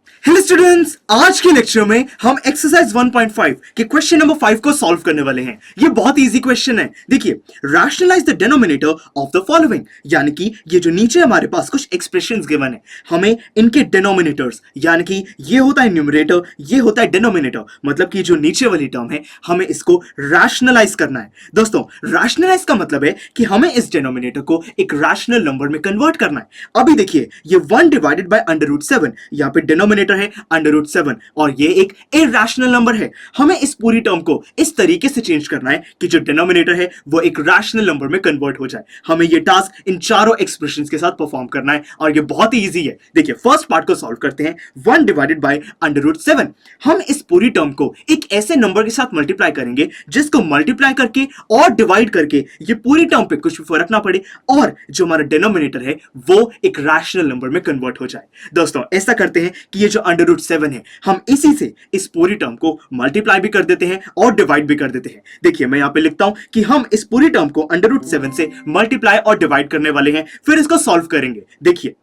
Hello students, आज के lecture में हम एक्सरसाइज 1.5 के क्वेश्चन नंबर 5 को सॉल्व करने वाले हैं। ये बहुत इजी क्वेश्चन है। देखिए, rationalise the denominator of the following, यानी कि ये जो नीचे हमारे पास कुछ एक्सप्रेशंस गिवन है, हमें इनके डिनोमिनेटर्स, यानी कि ये होता है न्यूमरेटर, ये होता है डिनोमिनेटर, मतलब कि जो नीचे वाली टर्म है हमें इसको रैशनलाइज करना है। दोस्तों, रैशनलाइज का मतलब है कि हमें इस डिनोमिनेटर को एक रैशनल नंबर में कन्वर्ट करना है। अभी देखिए, ये 1 डिवाइडेड बाय √7, यहाँ पे डिनोमिनेटर है √7 और ये एक इरैशनल नंबर है। हमें इस पूरी टर्म को इस तरीके से चेंज करना है कि जो डिनोमिनेटर है वो एक रैशनल नंबर में कन्वर्ट हो जाए। हमें ये टास्क इन चारों एक्सप्रेशंस के साथ परफॉर्म करना है और ये बहुत ही इजी है। देखिए, फर्स्ट पार्ट को सॉल्व करते हैं। 1 डिवाइडेड बाय √7, हम इस पूरी टर्म को एक ऐसे नंबर के साथ मल्टीप्लाई करेंगे जिसको मल्टीप्लाई करके और डिवाइड करके ये पूरी टर्म पे कुछ भी फर्क ना पड़े और जो हमारा डिनोमिनेटर है वो एक रैशनल नंबर में कन्वर्ट हो जाए। दोस्तों, ऐसा करते हैं कि ये जो √7 है, हम इसी से इस पूरी टर्म को मल्टीप्लाई भी कर देते हैं और डिवाइड भी कर देते हैं। देखिए, मैं यहां पे लिखता हूं कि हम इस पूरी टर्म को √7 से मल्टीप्लाई और डिवाइड करने वाले हैं, फिर इसको सॉल्व करेंगे। देखिए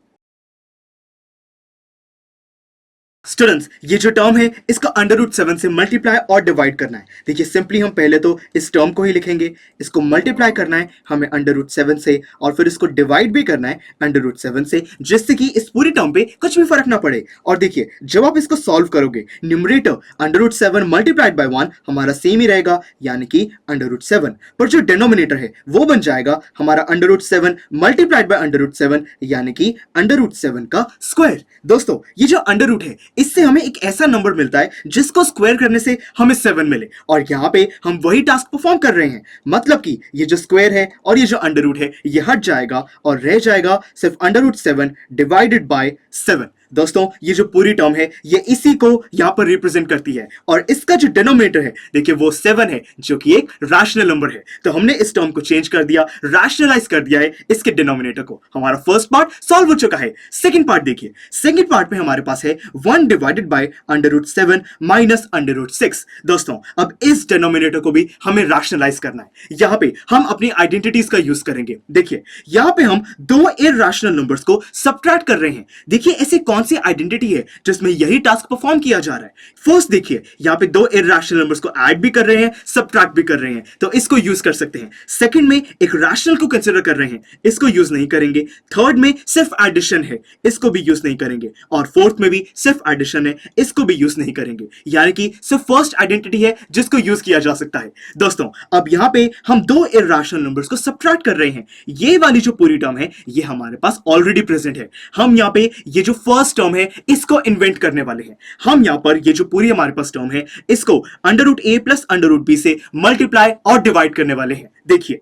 स्टूडेंट्स, ये जो टर्म है इसको √7 से मल्टीप्लाई और डिवाइड करना है। देखिए, सिंपली हम पहले तो इस टर्म को ही लिखेंगे, इसको मल्टीप्लाई करना है हमें √7 से और फिर इसको डिवाइड भी करना है √7 से, जिससे कि इस पूरी टर्म पे कुछ भी फर्क ना पड़े। और देखिए, जब आप इसको सॉल्व करोगे, न्यूमरेटर √7 मल्टीप्लाइड बाय 1 हमारा सेम ही रहेगा, यानी कि √7, पर जो डिनोमिनेटर है वो बन जाएगा हमारा √7 मल्टीप्लाइड बाय √7, यानी कि √7 का स्क्वायर। दोस्तों, ये जो अंडर है इससे हमें एक ऐसा नंबर मिलता है जिसको स्क्वायर करने से हमें 7 मिले, और यहां पे हम वही टास्क परफॉर्म कर रहे हैं। मतलब कि ये जो स्क्वायर है और ये जो अंडर है ये हट जाएगा और रह जाएगा सिर्फ √7 डिवाइडेड बाय 7। दोस्तों, ये जो पूरी टर्म है ये इसी को यहां पर रिप्रेजेंट करती है और इसका जो डिनोमिनेटर है देखिए वो 7 है, जो कि एक रैशनल नंबर है। तो हमने इस टर्म को चेंज कर दिया, रैशनलाइज कर दिया है इसके डिनोमिनेटर को। हमारा फर्स्ट पार्ट सॉल्व हो चुका है। सेकंड पार्ट देखिए, सेकंड पार्ट में हमारे पास है 1 डिवाइडेड बाय √7 माइनस √6। दोस्तों, अब इस डिनोमिनेटर को भी हमें रैशनलाइज करना है। यहां पे हम अपनी आइडेंटिटीज का यूज करेंगे। देखिए, यहां पे हम दो इरैशनल नंबर्स को सब्ट्रैक्ट कर रहे हैं। देखिए, ऐसी कौन सी आइडेंटिटी है जिसमें यही टास्क परफॉर्म किया जा रहा है। फर्स्ट देखिए, यहां पे दो इरैशनल नंबर्स को ऐड भी कर रहे हैं, सब्ट्रैक्ट भी कर रहे हैं, तो इसको यूज कर सकते हैं। सेकंड में एक रैशनल को कंसीडर कर रहे हैं, इसको यूज नहीं करेंगे। थर्ड में सिर्फ एडिशन है, इसको भी यूज नहीं करेंगे। और फोर्थ में भी सिर्फ एडिशन है, इसको भी यूज नहीं करेंगे। यानी कि सिर्फ फर्स्ट आइडेंटिटी है जिसको यूज किया जा सकता है। दोस्तों, अब यहां पे हम दो इरैशनल नंबर्स को सब्ट्रैक्ट कर रहे हैं। ये वाली जो पूरी टर्म है ये हमारे पास ऑलरेडी प्रेजेंट है। हम यहां पे ये जो फर्स्ट टर्म है इसको इन्वेंट करने वाले हैं। हम यहां पर ये जो पूरी हमारे पास टर्म है इसको √a प्लस √b से मल्टीप्लाई और डिवाइड करने वाले हैं। देखिए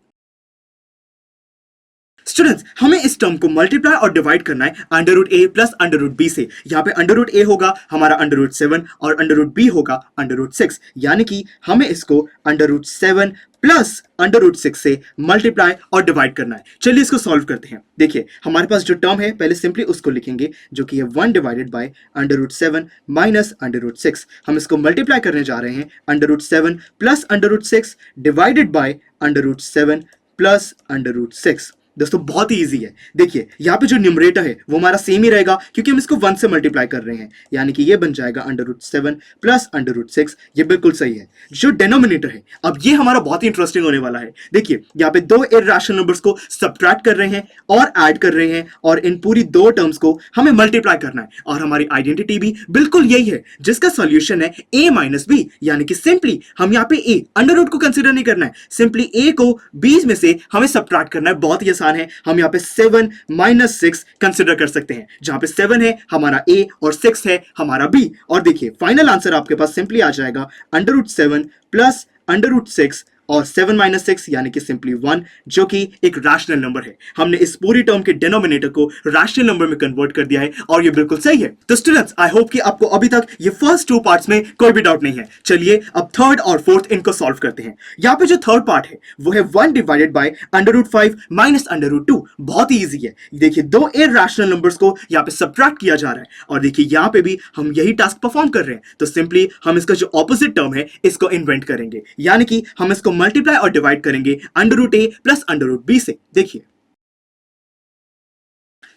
स्टूडेंट्स, हमें इस टर्म को मल्टीप्लाई और डिवाइड करना है √a प्लस √b से। यहां पे √a होगा हमारा √7 और √b होगा √6, यानी कि हमें इसको √7 प्लस √6 से मल्टीप्लाई और डिवाइड करना है। चलिए इसको सॉल्व करते हैं। देखिए, हमारे पास जो टर्म है पहले सिंपली उसको लिखेंगे, जो कि है 1 डिवाइडेड बाय √7 माइनस √6। हम इसको मल्टीप्लाई करने जा रहे हैं √7 प्लस √6 डिवाइडेड बाय √7 प्लस √6। दोस्तों, बहुत ही इजी है। देखिए, यहां पे जो न्यूमरेटर है वो हमारा सेम ही रहेगा क्योंकि हम इसको 1 से मल्टीप्लाई कर रहे हैं, यानी कि ये बन जाएगा √7 प्लस √6। ये बिल्कुल सही है। जो डिनोमिनेटर है, अब ये हमारा बहुत ही इंटरेस्टिंग होने वाला है। देखिए, यहाँ पे दो इरैशनल नंबर्स को सब्ट्रैक्ट कर रहे हैं और ऐड कर रहे हैं और इन पूरी दो टर्म्स को हमें मल्टीप्लाई करना है और हमारी आइडेंटिटी भी बिल्कुल यही है जिसका सॉल्यूशन है a माइनस बी, यानी कि सिंपली हम यहाँ पे a अंडर रूट को कंसिडर नहीं करना है, सिंपली a को b में से हमें सब्ट्रैक्ट करना है। बहुत ही है। हम यहां पे 7 माइनस 6 कंसिडर कर सकते हैं, जहां पे 7 है हमारा a और 6 है हमारा b। और देखिए, फाइनल आंसर आपके पास सिंपली आ जाएगा √7 प्लस √6 और 7 माइनस 6 यानी कि सिंपली 1, जो कि एक रैशनल नंबर है। हमने इस पूरी टर्म के डिनोमिनेटर को रैशनल नंबर में कन्वर्ट कर दिया है और ये बिल्कुल सही है। तो स्टूडेंट्स, आई होप कि आपको अभी तक ये फर्स्ट 2 पार्ट्स में कोई भी डाउट नहीं है। चलिए अब थर्ड और फोर्थ इनको सॉल्व करते हैं। यहाँ पे जो थर्ड पार्ट है वो है 1 डिवाइडेड बाय √5 माइनस √2। बहुत ही ईजी है। देखिए, दो इरैशनल नंबर्स को यहाँ पे सब्ट्रैक्ट किया जा रहा है और देखिए यहाँ पे भी हम यही टास्क परफॉर्म कर रहे हैं। तो सिंपली हम इसका जो ऑपोजिट टर्म है इसको इन्वेंट करेंगे, यानी कि हम इसको मल्टीप्लाई और डिवाइड करेंगे √a प्लस √b से। देखिए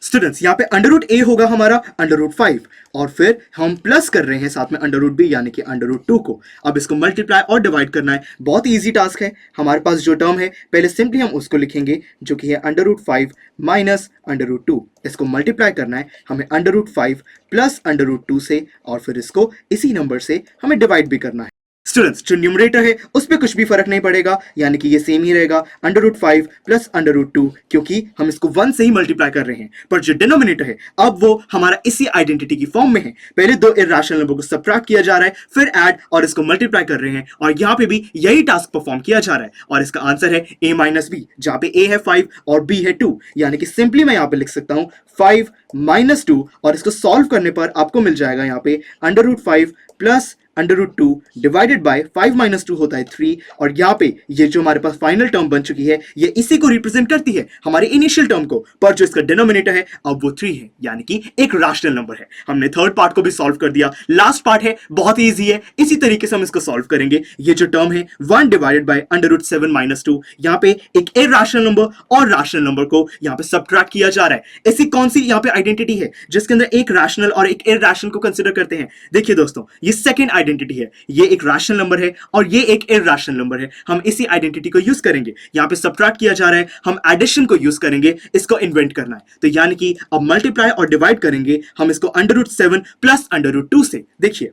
स्टूडेंट्स यहाँ पे अंडर रूट ए होगा हमारा अंडर रूट 5 और फिर हम प्लस कर रहे हैं साथ में अंडर रूट बी यानी कि अंडर रूट 2 को। अब इसको मल्टीप्लाई और डिवाइड करना है, बहुत ही ईजी टास्क है। हमारे पास जो टर्म है पहले सिंपली हम उसको लिखेंगे जो कि है under root 5 minus under root 2। इसको मल्टीप्लाई करना है हमें under root 5 plus under root 2 से और फिर इसको इसी नंबर से हमें डिवाइड भी करना है। स्टूडेंट्स जो न्यूमरेटर है उस पर कुछ भी फर्क नहीं पड़ेगा, यानी कि ये सेम ही रहेगा under root 5 plus under root 2, क्योंकि हम इसको 1 से ही मल्टीप्लाई कर रहे हैं। पर जो डिनोमिनेटर है अब वो हमारा इसी आइडेंटिटी की फॉर्म में है। पहले दो इर्रेशनल नंबर को सबट्रैक्ट किया जा रहा है, फिर ऐड और इसको मल्टीप्लाई कर रहे हैं, और यहाँ पे भी यही टास्क परफॉर्म किया जा रहा है। और इसका आंसर है a माइनस बी, जहां पे a है 5 और b है 2, यानी कि सिंपली मैं यहाँ पे लिख सकता हूँ 5 माइनस 2, और इसको सॉल्व करने पर आपको मिल जाएगा यहाँ पे under root 5 plus under root 2 divided by 5 minus 2 होता है 3, और यहाँ पे ये जो हमारे पास फाइनल टर्म बन चुकी है ये इसी को रिप्रेजेंट करती है, हमारे इनिशियल टर्म को। पर जो इसका डिनोमिनेटर है अब वो 3 है, यानी कि एक रैशनल नंबर है। हमने थर्ड पार्ट को भी सॉल्व कर दिया। लास्ट पार्ट है बहुत ही ईजी है, इसी तरीके से हम इसको सॉल्व करेंगे। ये जो टर्म है 1 divided by under root 7 minus 2, यहाँ पे एक इरैशनल नंबर और रैशनल नंबर को यहाँ पे सबट्रैक्ट किया जा रहा है। ऐसी कौन सी यहाँ पे आइडेंटिटी है जिसके अंदर एक रैशनल और एक इरैशनल को कंसीडर करते हैं? देखिए दोस्तों, ये सेकंड आइडेंटिटी है। ये एक रैशनल नंबर है और ये एक इरैशनल नंबर है। हम इसी आइडेंटिटी को यूज करेंगे। यहाँ पे सबट्रैक्ट किया जा रहा है, हम एडिशन को यूज करेंगे, इसको इन्वेंट करना है। तो यानी कि अब मल्टीप्लाई और डिवाइड करेंगे हम इसको under root 7 plus under root 2 से। देखिए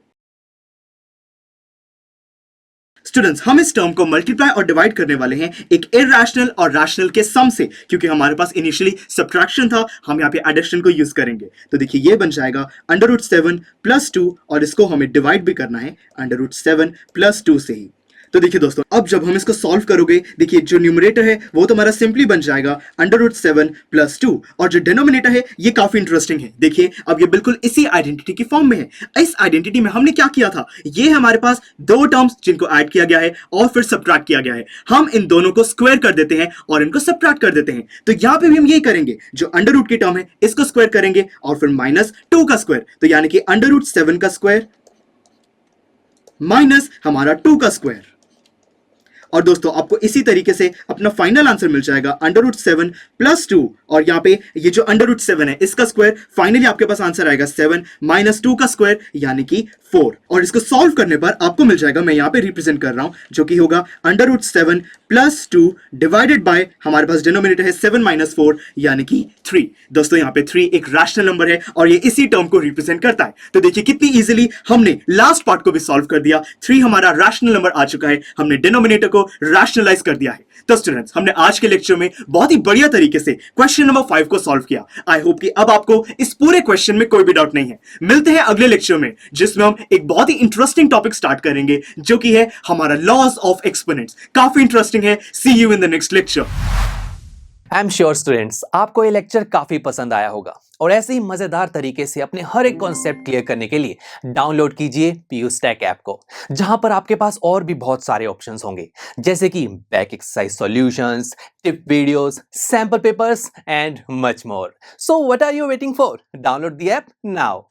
स्टूडेंट्स, हम इस टर्म को मल्टीप्लाई और डिवाइड करने वाले हैं एक इरैशनल और रैशनल के सम से, क्योंकि हमारे पास इनिशियली सब्ट्रैक्शन था, हम यहाँ पे एडिशन को यूज करेंगे। तो देखिए ये बन जाएगा अंडर रूट 7 प्लस 2, और इसको हमें डिवाइड भी करना है अंडर रूट 7 प्लस 2 से ही। तो देखिए दोस्तों, अब जब हम इसको सॉल्व करोगे, देखिए जो न्यूमरेटर है वो तो हमारा सिंपली बन जाएगा अंडर रूट 7 प्लस 2, और जो डिनोमिनेटर है ये काफी इंटरेस्टिंग है। देखिए अब ये बिल्कुल इसी आइडेंटिटी की फॉर्म में है। इस आइडेंटिटी में हमने क्या किया था, ये हमारे पास दो टर्म्स जिनको ऐड किया गया है और फिर सबट्रैक्ट किया गया है। हम इन दोनों को स्क्वायर कर देते हैं और इनको सबट्रैक्ट कर देते हैं। तो यहां पे भी हम यही करेंगे, जो अंडर रूट की टर्म है इसको स्क्वायर करेंगे और फिर माइनस 2 का स्क्वायर, तो यानी कि अंडर रूट 7 का स्क्वायर माइनस हमारा 2 का स्क्वायर। और दोस्तों आपको इसी तरीके से अपना फाइनल आंसर मिल जाएगा अंडर रूट 7 प्लस 2, और यहाँ पे ये जो अंडर रूट 7 है इसका स्क्वायर, फाइनली आपके पास आंसर आएगा 7 माइनस 2 का स्क्वायर यानी कि 4। और इसको सॉल्व करने पर आपको मिल जाएगा, मैं यहाँ पे रिप्रेजेंट कर रहा हूं, जो कि होगा under root 7 plus 2 divided by हमारे पास डिनोमिनेटर है 7 माइनस 4 यानी कि 3। दोस्तों यहाँ पे 3 एक रैशनल नंबर है और ये इसी टर्म को रिप्रेजेंट करता है। तो देखिए कितनी इजीली हमने लास्ट पार्ट को भी सॉल्व कर दिया। 3 हमारा रैशनल नंबर आ चुका है, हमने डिनोमिनेटर को रैशनलाइज कर दिया है। तो स्टूडेंट्स, हमने आज के लेक्चर में बहुत ही बढ़िया तरीके से क्वेश्चन नंबर 5 को सॉल्व किया। आई होप कि अब आपको इस पूरे क्वेश्चन में कोई भी डाउट नहीं है। मिलते हैं अगले लेक्चर में, जिसमें हम एक बहुत ही इंटरेस्टिंग टॉपिक स्टार्ट करेंगे, जो कि है हमारा लॉज ऑफ एक्सपोनेंट्स। काफी इंटरेस्टिंग है। See you in the next lecture. I am sure students, आपको ये लेक्चर काफी पसंद आया होगा, और ऐसे ही मजेदार तरीके से अपने हर एक कॉन्सेप्ट क्लियर करने के लिए डाउनलोड कीजिए PUStack ऐप को, जहां पर आपके पास और भी बहुत सारे ऑप्शंस होंगे, जैसे कि back exercise solutions, tip videos, sample papers and much more. So what are you waiting for? Download the app now.